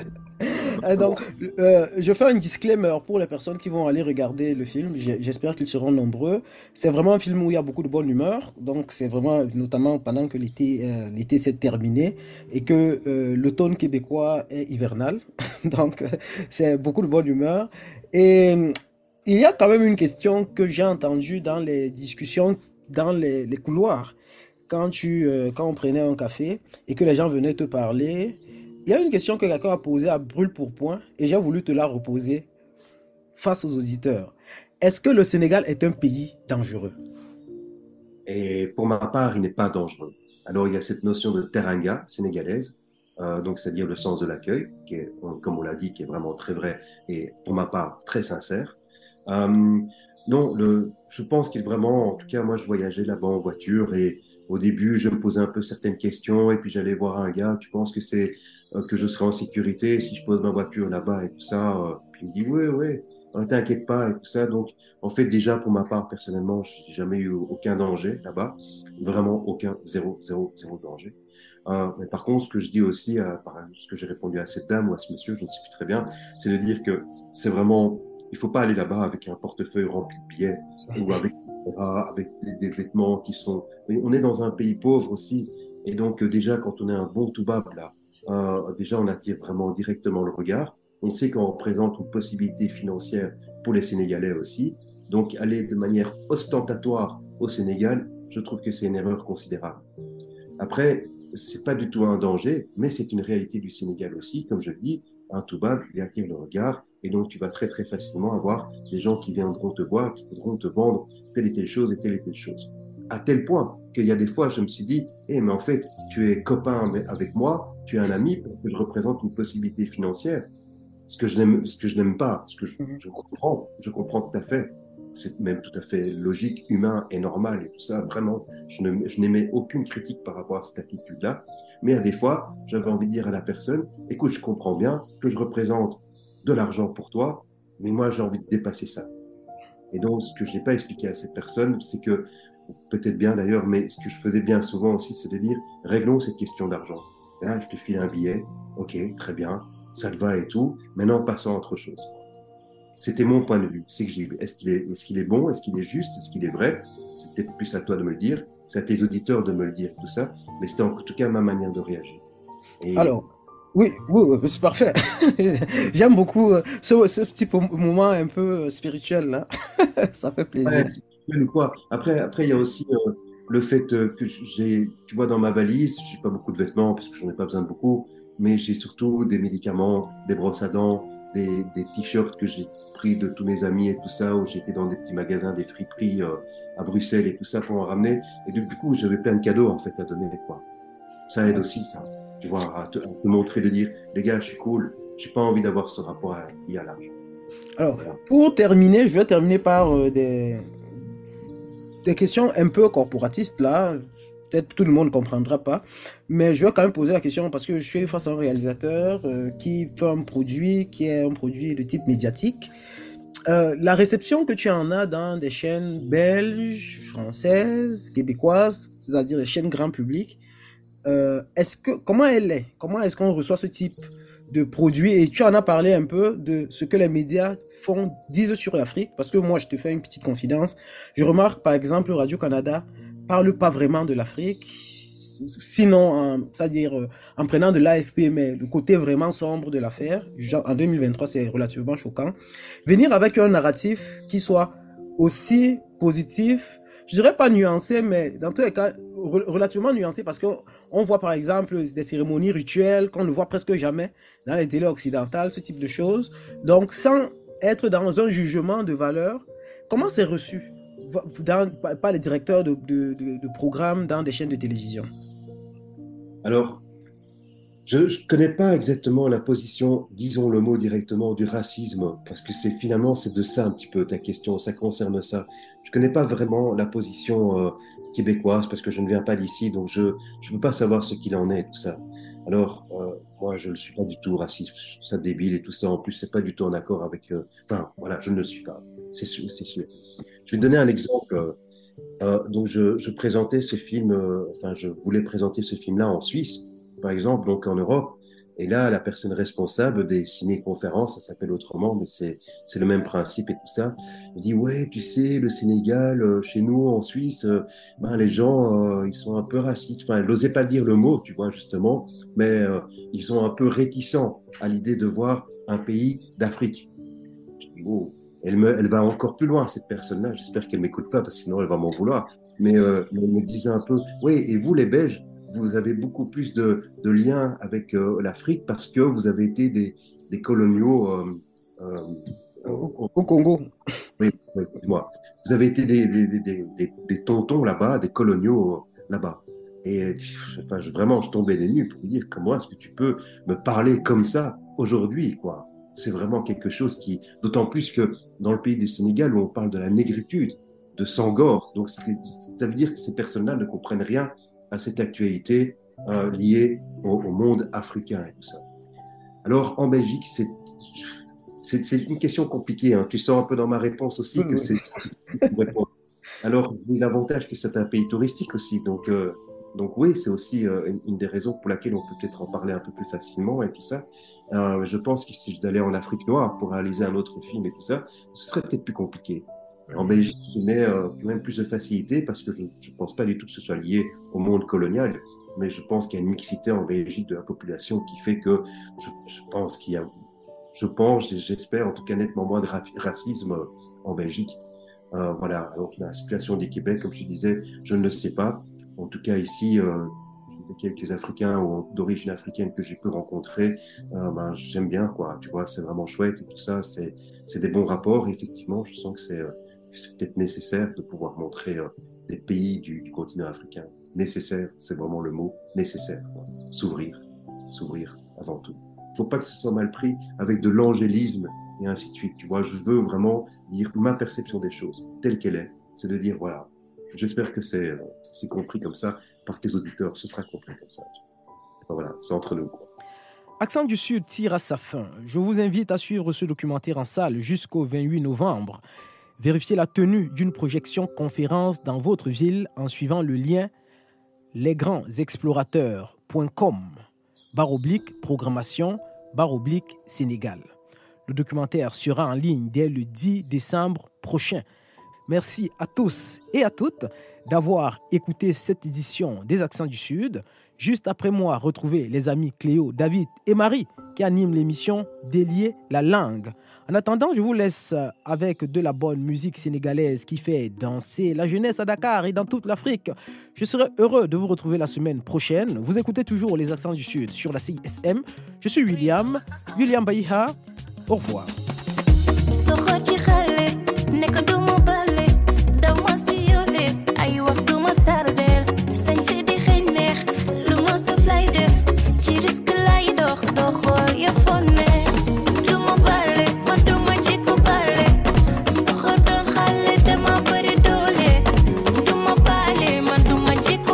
Donc, je fais un disclaimer pour les personnes qui vont aller regarder le film. J'espère qu'ils seront nombreux. C'est vraiment un film où il y a beaucoup de bonne humeur. Donc, c'est vraiment, notamment pendant que l'été s'est terminé et que l'automne québécois est hivernal. Donc, c'est beaucoup de bonne humeur. Et il y a quand même une question que j'ai entendue dans les discussions, dans les couloirs. Quand on prenait un café et que les gens venaient te parler, il y a une question que quelqu'un a posée à brûle pour point et j'ai voulu te la reposer face aux auditeurs. Est-ce que le Sénégal est un pays dangereux? Et pour ma part, il n'est pas dangereux. Alors, il y a cette notion de teranga sénégalaise, donc c'est-à-dire le sens de l'accueil, qui est, comme on l'a dit, qui est vraiment très vrai et pour ma part très sincère. Non, je pense qu'il vraiment, en tout cas, moi, je voyageais là-bas en voiture et au début, je me posais un peu certaines questions et puis j'allais voir un gars, tu penses que je serai en sécurité si je pose ma voiture là-bas et tout ça? Puis il me dit, ouais, t'inquiète pas et tout ça. Donc, en fait, déjà, pour ma part, personnellement, je n'ai jamais eu aucun danger là-bas. Vraiment aucun, zéro danger. Mais par contre, ce que je dis aussi, ce que j'ai répondu à cette dame ou à ce monsieur, je ne sais plus très bien, c'est de dire que c'est vraiment, il faut pas aller là-bas avec un portefeuille rempli de billets ou avec des vêtements qui sont... On est dans un pays pauvre aussi. Et donc, déjà, quand on est un bon toubab, là, déjà, on attire vraiment directement le regard. On sait qu'on représente une possibilité financière pour les Sénégalais aussi. Donc, aller de manière ostentatoire au Sénégal, je trouve que c'est une erreur considérable. Après, c'est pas du tout un danger, mais c'est une réalité du Sénégal aussi. Comme je le dis, un toubab, il attire le regard. Et donc, tu vas très, très facilement avoir des gens qui viendront te voir, qui voudront te vendre telle et telle chose et telle et telle chose. À tel point qu'il y a des fois, je me suis dit, mais en fait, tu es copain avec moi, tu es un ami parce que je représente une possibilité financière. Ce que je n'aime pas, ce que je comprends tout à fait. C'est même tout à fait logique, humain et normal et tout ça. Vraiment, je n'émets aucune critique par rapport à cette attitude-là. Mais à des fois, j'avais envie de dire à la personne, écoute, je comprends bien que je représente de l'argent pour toi, mais moi, j'ai envie de dépasser ça. Et donc, ce que je n'ai pas expliqué à cette personne, c'est que, peut-être bien d'ailleurs, mais ce que je faisais bien souvent aussi, c'est de dire, réglons cette question d'argent. Là, je te file un billet, ok, très bien, ça te va et tout, maintenant, passons à autre chose. C'était mon point de vue. C'est que est-ce qu'il est bon, est-ce qu'il est juste, est-ce qu'il est vrai? C'est peut-être plus à toi de me le dire, c'est à tes auditeurs de me le dire, tout ça, mais c'était en tout cas ma manière de réagir. Et... Alors, oui, c'est parfait. J'aime beaucoup ce petit moment un peu spirituel, là. Ça fait plaisir. Ouais, quoi. Après, il y a aussi le fait que tu vois, dans ma valise, je n'ai pas beaucoup de vêtements parce que j'en ai pas besoin de beaucoup, mais j'ai surtout des médicaments, des brosses à dents, des t-shirts que j'ai pris de tous mes amis et tout ça, où j'étais dans des petits magasins, des friperies à Bruxelles et tout ça pour en ramener. Et du coup, j'avais plein de cadeaux en fait à donner, quoi. Ça aide aussi, ça. Tu vois, à te montrer, de dire, les gars, je suis cool, j'ai pas envie d'avoir ce rapport lié à l'argent. Alors, voilà. Pour terminer, je vais terminer par des questions un peu corporatistes, là. peut-être tout le monde ne comprendra pas, mais je vais quand même poser la question parce que je suis face à un réalisateur qui fait un produit qui est un produit de type médiatique. La réception que tu en as dans des chaînes belges, françaises, québécoises, c'est-à-dire les chaînes grand public, comment elle est? Comment est-ce qu'on reçoit ce type de produit? Et tu en as parlé un peu de ce que les médias disent sur l'Afrique, parce que moi, je te fais une petite confidence. Je remarque, par exemple, Radio-Canada parle pas vraiment de l'Afrique, sinon, c'est-à-dire en prenant de l'AFP, mais le côté vraiment sombre de l'affaire. En 2023, c'est relativement choquant. Venir avec un narratif qui soit aussi positif, je dirais pas nuancé, mais dans tous les cas, relativement nuancé, parce qu'on voit par exemple des cérémonies rituelles qu'on ne voit presque jamais dans les télés occidentales, ce type de choses. Donc, sans être dans un jugement de valeur, comment c'est reçu par les directeurs de programmes dans des chaînes de télévision? Alors, je ne connais pas exactement la position, disons le mot directement, du racisme, parce que finalement, c'est de ça un petit peu ta question, ça concerne ça. Je ne connais pas vraiment la position québécoise, parce que je ne viens pas d'ici, donc je ne peux pas savoir ce qu'il en est, tout ça. Alors, moi, je ne suis pas du tout raciste, je trouve ça débile et tout ça. En plus, c'est pas du tout en accord avec... Enfin, voilà, je ne le suis pas, c'est sûr, c'est sûr. Je vais te donner un exemple. Donc, je présentais ce film, je voulais présenter ce film-là en Suisse, par exemple, donc en Europe. Et là, la personne responsable des ciné-conférences, ça s'appelle autrement, mais c'est le même principe et tout ça, il dit, ouais, tu sais, le Sénégal, chez nous, en Suisse, les gens, ils sont un peu racistes. Enfin, elle n'osait pas dire le mot, tu vois, justement, mais ils sont un peu réticents à l'idée de voir un pays d'Afrique. Je dis, oh, elle va encore plus loin, cette personne-là. J'espère qu'elle m'écoute pas, parce que sinon, elle va m'en vouloir. Mais elle me disait un peu, ouais, et vous, les Belges, vous avez beaucoup plus de liens avec l'Afrique parce que vous avez été des coloniaux au Congo. Oui, excuse-moi. Vous avez été des tontons là-bas, des coloniaux là-bas. Et vraiment, je tombais des nues pour dire comment est-ce que tu peux me parler comme ça aujourd'hui, quoi. C'est vraiment quelque chose d'autant plus que dans le pays du Sénégal où on parle de la négritude, de Sangor, donc ça veut dire que ces personnes-là ne comprennent rien à cette actualité liée au monde africain et tout ça. Alors, en Belgique, c'est une question compliquée. Hein. Tu sens un peu dans ma réponse aussi que c'est une réponse. Alors, l'avantage que c'est un pays touristique aussi. Donc oui, c'est aussi une des raisons pour laquelle on peut peut-être en parler un peu plus facilement et tout ça. Je pense que si je d'aller en Afrique noire pour réaliser un autre film et tout ça, ce serait peut-être plus compliqué. En Belgique, je mets quand même plus de facilité parce que je ne pense pas du tout que ce soit lié au monde colonial, mais je pense qu'il y a une mixité en Belgique de la population qui fait que j'espère en tout cas nettement moins de racisme en Belgique. Voilà, donc la situation du Québec, comme je disais, je ne le sais pas. En tout cas ici, quelques Africains ou d'origine africaine que j'ai pu rencontrer, j'aime bien, quoi. Tu vois, c'est vraiment chouette et tout ça, c'est des bons rapports. Effectivement, je sens que c'est peut-être nécessaire de pouvoir montrer des pays du continent africain. Nécessaire, c'est vraiment le mot, nécessaire. Quoi. S'ouvrir avant tout. Il ne faut pas que ce soit mal pris avec de l'angélisme et ainsi de suite. Tu vois, je veux vraiment dire ma perception des choses telle qu'elle est. C'est de dire, voilà, j'espère que c'est compris comme ça par tes auditeurs. Ce sera compris comme ça. Enfin, voilà, c'est entre nous, quoi. Accent du Sud tire à sa fin. Je vous invite à suivre ce documentaire en salle jusqu'au 28 novembre. Vérifiez la tenue d'une projection conférence dans votre ville en suivant le lien lesgrandsexplorateurs.com/programmation Sénégal. Le documentaire sera en ligne dès le 10 décembre prochain. Merci à tous et à toutes d'avoir écouté cette édition des Accents du Sud. Juste après moi, retrouvez les amis Cléo, David et Marie qui animent l'émission Délier la langue. En attendant, je vous laisse avec de la bonne musique sénégalaise qui fait danser la jeunesse à Dakar et dans toute l'Afrique. Je serai heureux de vous retrouver la semaine prochaine. Vous écoutez toujours les Accents du Sud sur la CISM. Je suis William Baïha. Au revoir.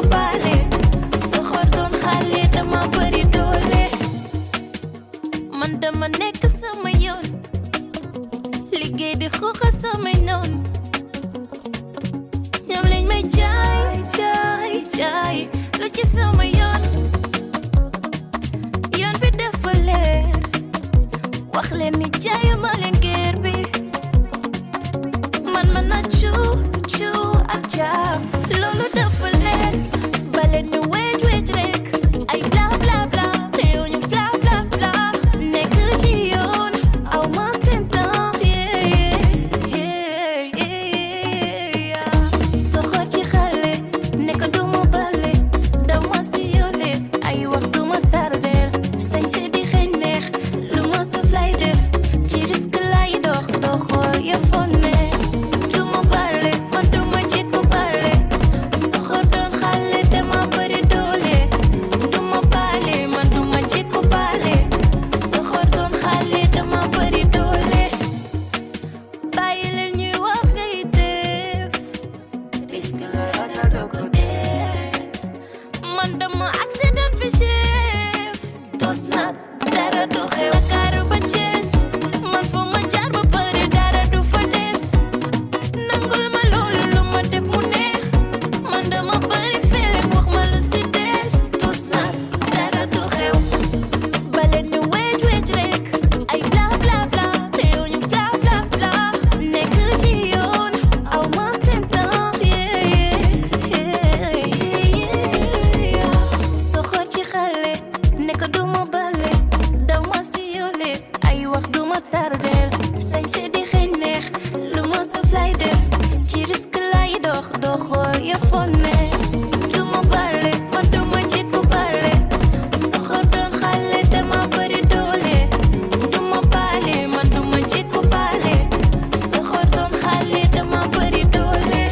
Bale dama nekk sama yoon liggéey di xuxa samay noon ñoom lañ may jaay lu ci sama yoon bi dafa leer wax leen ni jaayuma leen geer bi man na cu ak jaam loolu dafa leer bale ñu wej rek ay bla bla bla teew ñu fla fla fla nekk ci yoon aw ma seen temps soxor ci xale nekk duma bale dama si yole ay wax duma tardeel sañ se di xeeñ neex lu ma saf lay def ci risque lay dox doxoo ya fonne duma bale man duma jikko bale soxor doon xale dama bëri doole duma bale man duma jikko bale soxor doon xale dama bëri doole bàyyi leen ñuy wax ngay def risque la ragal doo ko def man dama accident fi chef tos nag dara du xew Dakar ba Thiès man fu ma jaar ba pare dara du fa des nangul ma loolu lu ma def mu neex man dama bëri feeling wax ma lu si des tos nag dara du xew bale ñu wej rek ay bla bla bla teew ñu fla fla fla nekk ci yoon aw ma seen temps soxor ci xale nekk duma bale daw ma si yole ay wax duma tardeel sañ se di xeeñ neex lu ma saf lay def ci risque lay dox doxoo ya fonne duma bale man duma jikko bale soxor doon xale dama bëri doole duma bale man duma jikko bale soxor doon xale dama bëri doole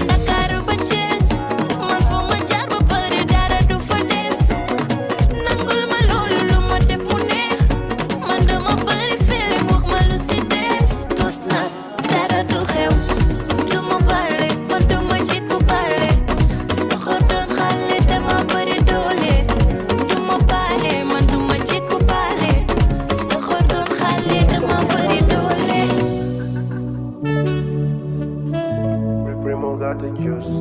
Dakar ba Thiès man fu ma jaar ba pare dara du fa des nangul ma loolu lu ma def mu neex man dama bëri feeling wax ma lu si des tos nag dara du xew duma bale man duma jikko bale soxor doon xale dama bëri doole duma bale man duma jikko bale soxor doon xale dama bëri doole Primo got the juice.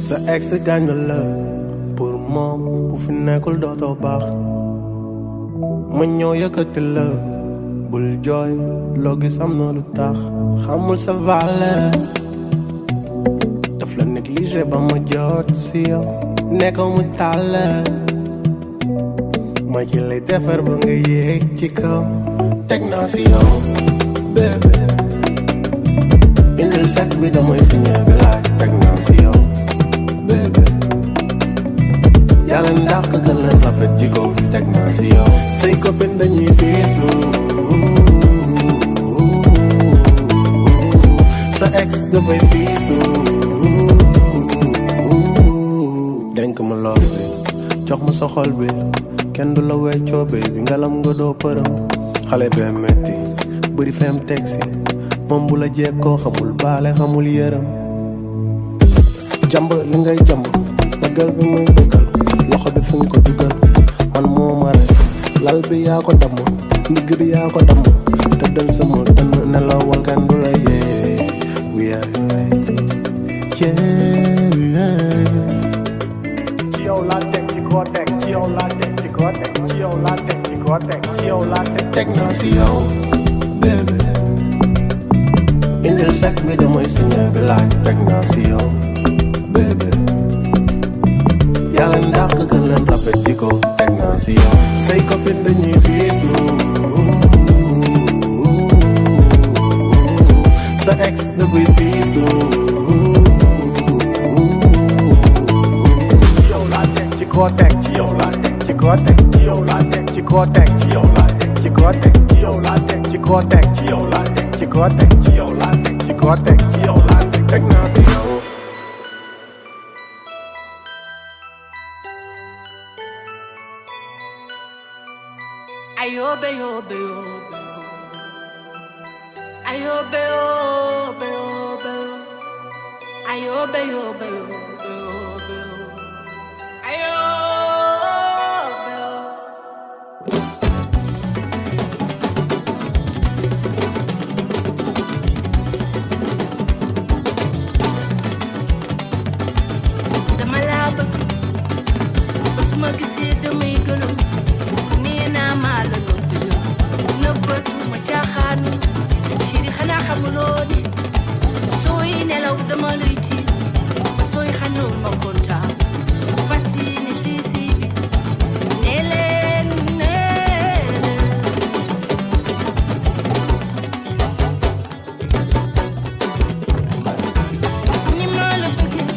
Sa ex gaañ na la pour moom bu fi nekkul dootoo baax ma ñëw yëkkati la bul jooy loo gis am na lu tax xamul sa valeur daf la négligé ba ma jot si yow nekkoo mu tàlle ma ci lay defar ba nga yéeg ci kaw teg naa si yow bébé indil sac bi damay signé bi laay teg naa si yow bébé yàlla ndax gën leen rafet jikko teg naa si yow say copine dañuy siisu sa ex dafay siisu denk ma lool bi jox ma sa xol bi kenn du la weccoo bi ngalam nga doo përëm xale bee metti bëri fem tegsi moom bu la jekkoo xamul baale xamul yërëm jàmb li ngay jàmb bëggal bi muy bëggal loxo bi fi nga ko dugal man moo ma rek lal bi yaa ko damm ndigg bi yaa ko damm tëddal sama dënn nelawal kenn du la yee ci yow laa teg ci koo teg ci yow laa teg ci koo teg ci yow laa teg ci koo teg ci yow laa teg teg naa si yow bébé indil sac bi damay signé bi laay teg naa si yow bébé yàlla ndax gën leen rafet jikko teg naa si yow say copine dañuy siisu sa ex dafay siisu ci yow laa teg ci koo teg ci yow laa teg ci koo teg ci yow laa teg ci koo teg ci yow laa teg ci koo teg ci yow laa teg ci koo teg ci yow laa teg ci koo teg ci yow laa teg ci koo teg ci yow laa teg teg naa si yow Ayobe, yobe, yobe. Ayobe, yobe, yobe. Ayobe, yobe, yobe, yobe. Ayobe, dama la bëgg ba su ma gisee damay gëlëm nee naa maa la bëgg nëbbatu ma caaxaanu chéri xanaa xamuloo ni sooy nelaw dama lay tiit ba sooy xañoo ma kontaan fasciné si bi nee leen ni ma la bëggee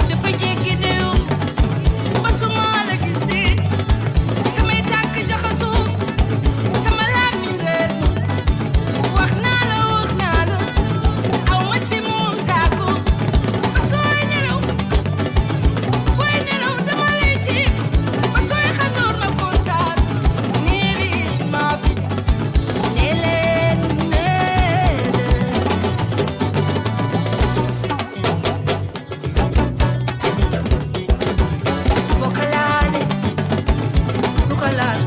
dafa jéggi dayoo ba su ma la gisee samay tànk jaxasoo sama làmmiñ leer wax naa la aw ma ci moom saako ba sooy nelaw dama lay tiit ba sooy xandoor ma kontaan nee leen maa fi nee leen bokalaale du ko laal